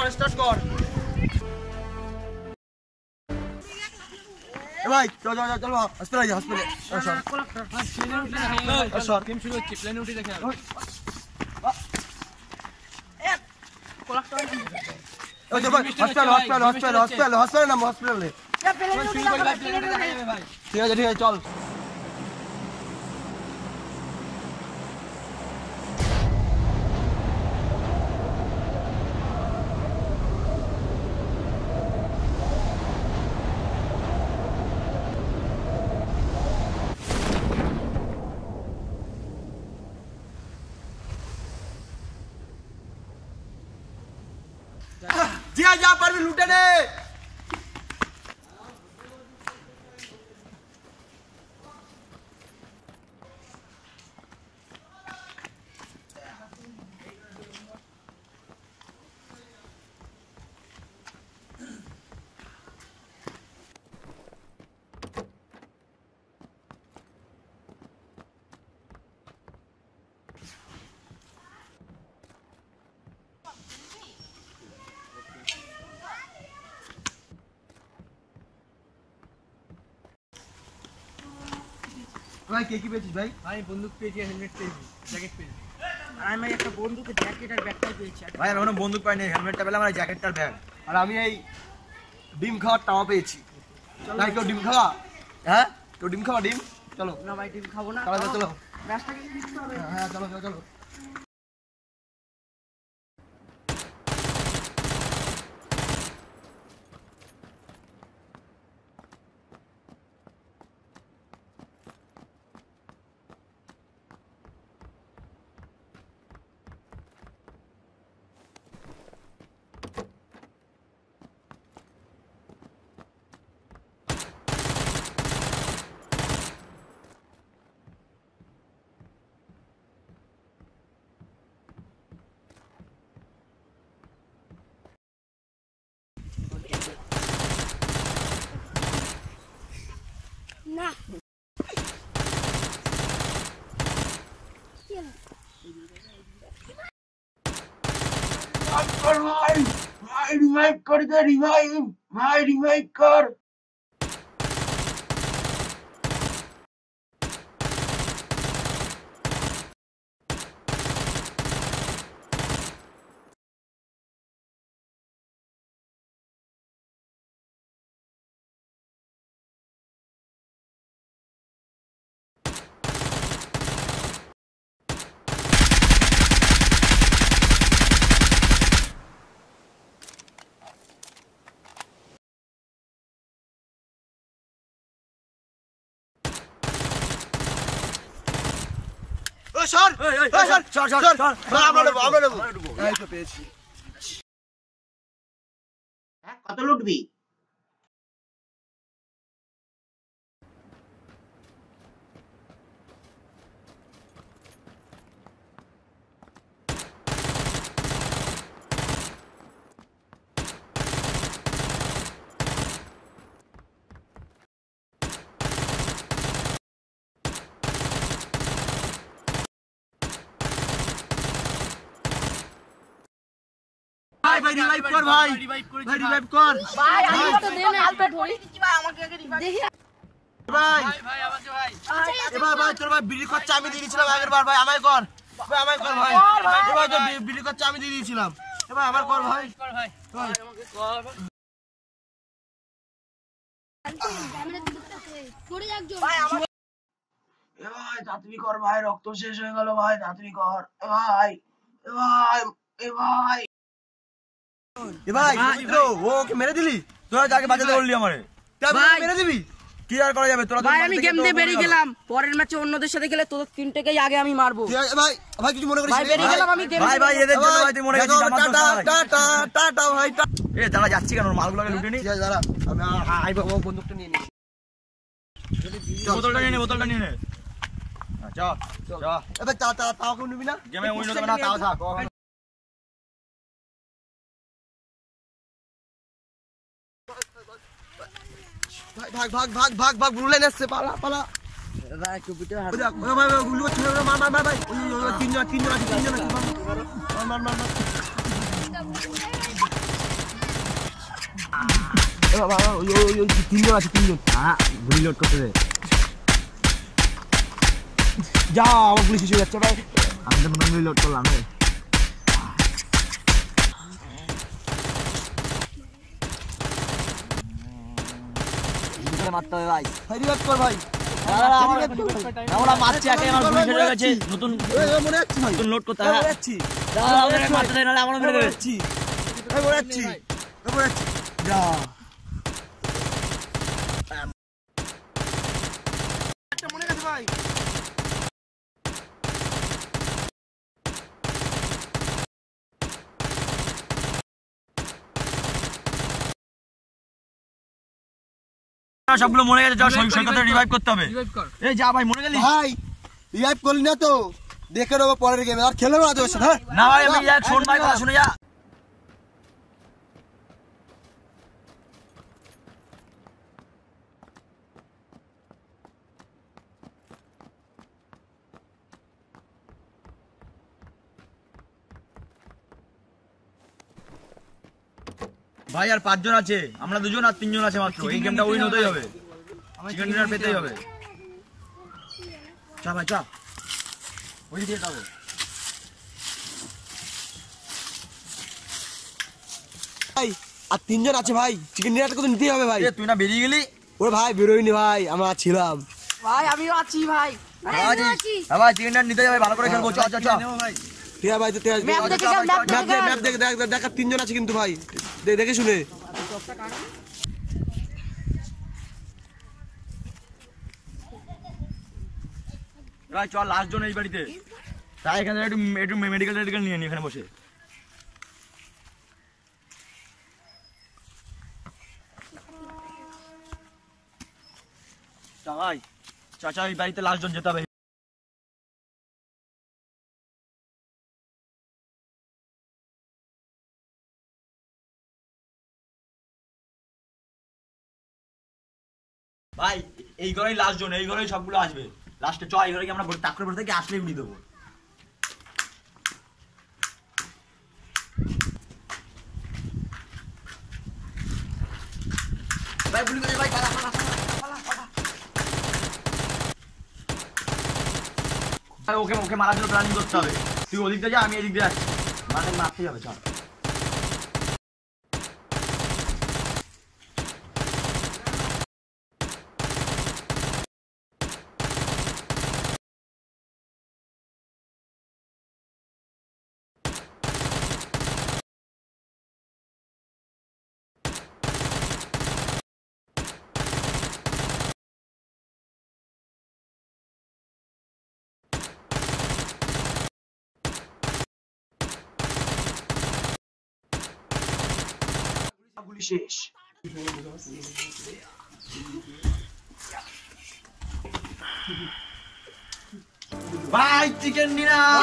Start কর এ ভাই চল চল চল হসপিটালে যা হসপিটালে সর গেম শুরু হচ্ছে প্লেনে উঠে দেখে এ কোলাক্টর ওই যে ভাই হসপিটালে নাম হসপিটালে ঠিক আছে চল जिया जा पर भी लूटे ने ভাই কে কি পেয়েছিস ভাই ভাই বন্দুক পেয়েছি হেলমেট পেয়েছি জ্যাকেট পেয়েছি আর আমি একটা বন্দুকের জ্যাকেট আর ব্যাগটা পেয়েছি ভাই আমি কোনো বন্দুক পাইনি হেলমেটটা পেলাম আর জ্যাকেটটার ব্যাগ আর আমি এই ডিম খাওয়ার টাওয়া পেয়েছি ভাই কেউ ডিম খাওয়া হ্যাঁ কেউ ডিম খাওয়া ডিম চলো না ভাই ডিম খাবো না চলো রাস্তাকে দিতে হবে হ্যাঁ চলো না भाई रिवाइव कर दे रिवाइव कर কত লুটবি भाई रिवाइव कर भाई रिवाइव कर ভাই আমি তো দেন আলপে ধরি দিচ্ছি ভাই আমাকে আগে দেখি ভাই ভাই আমাকে ভাই ভাই তোর ভাই বিড়ি খরচা আমি দিয়ে দিয়েছিলাম আগের বার ভাই আমায় কর ভাই ভাই তো বিড়ি খরচা আমি দিয়ে দিয়েছিলাম ভাই আমার কর ভাই ভাই আমাকে কর পড়ে একজন ভাই তাড়াতাড়ি কর ভাই রক্ত শেষ হয়ে গেল ভাই তাড়াতাড়ি কর ভাই ওকে মেরে দিলি তোরা যাকে বাঁচাতে বললি আমারে মেরে দিবি কি আর করা যাবে তোরা ভাই আমি গেম দিয়ে বেরিয়ে গেলাম পরের ম্যাচে অন্যদের সাথে গেলে তোদের তিনটেকেই আগে আমি মারবো ভাই কিছু মনে করিস ভাই বেরিয়ে গেলাম আমি গেম ভাই এদের জন্য ভাই তুই মনে করিস টাটা ভাই এ দাঁড়া যাচ্ছি কেন মালগুলোকে লুটে নি দাঁড়া আমি আইবো বন্দুকটা নিয়ে নি বোতলটা নিয়ে নে চল এবার তাও কেউ নিবি না গেমে উইন হবে না তাও থাক ভাগ বুলেন আসছে পালা ভাই কম্পিউটার হাত ভাই গুলো ছেড়ে মার ভাই ওই তিনজন আছে মার তিনজন আছে, তিনজন। হ্যাঁ, গুলি লোড করতে দে। যা, আমার গুলি শেষ হয়ে যাচ্ছে ভাই। আমি তো নতুন গুলি লোড করলাম রে। মারতে হবে ভাই। রিভাইভ কর ভাই। আমরা মারছি একে, আমার গুলি শেষ হয়ে গেছে। নতুন মনে যাচ্ছি ভাই, নতুন লোড করতে মনে হবে। যাচ্ছি, মারতে দেয়, নাহলে আমারও মেরে দেবে। যাচ্ছি, মনে যাচ্ছি, মনে যাচ্ছি। যা, মনে গেছে ভাই। সবগুলো মরে গেছে, সৈকতে রিভাইভ করতে হবে। এই যা ভাই, মরে গেলি ভাই রিভাইভ করলি না তো, দেখে নেবো পরের গেমে, আর খেলবো না তোর সাথে। হ্যাঁ না ভাই, আমি শোন ভাই, কথা শুনে যা। ভাই আর 5 জন আছে, আমরা 2 জন আর 3 জন আছে মাত্র। এই গেমটা উইন হতেই হবে, চিকেন ডিনার পেতেই হবে। চা ভাই চা, ওই দিয়ে যাবো। ভাই আর 3 জন আছে ভাই, চিকেন ডিনারটা কত নিতেই হবে ভাই। তুই না বেরিয়ে গেলি? ওরে ভাই বেরোয়নি ভাই, আমরা ছিলাম। ভাই আমিও আছি ভাই। হ্যাঁ ভাই, চিকেন ডিনার নিতে যাবে, ভালো করে খেলবো। চল চল চল। ঠিক আছে ভাই, ঠিক আছে। ম্যাপ দেখে যাও, ম্যাপ দেখে যাও। ম্যাপ দেখ, দেখ 3 জন আছে কিন্তু ভাই, দেখে শুনে। ভাই চল, লাস্ট জন এই বাড়িতে। তাই এখানে একটু মেডিকেল নিয়ে নি এখানে বসে। ভাই চাচা, এই বাড়িতে লাস্ট জন যেতে হবে। ভাই এই ঘরেই লাস্ট জন, এই ঘরেই সবগুলো আসবে লাস্টে। চ, এই ঘরে কি আমরা তাক করে বসে থেকে আসলেই উড়িয়ে দেবো। ভাই গুলি করে ভাই, পালা পালা পালা পালা। ওকে ওকে মারার জন্য প্ল্যানিং করতে হবে। তুই ওদিক দিয়ে যা, আমি এদিক দিয়ে যাচ্ছি। মারতেই হবে, চল। গুলি শেষ। ভাই চিকেন ডিনার।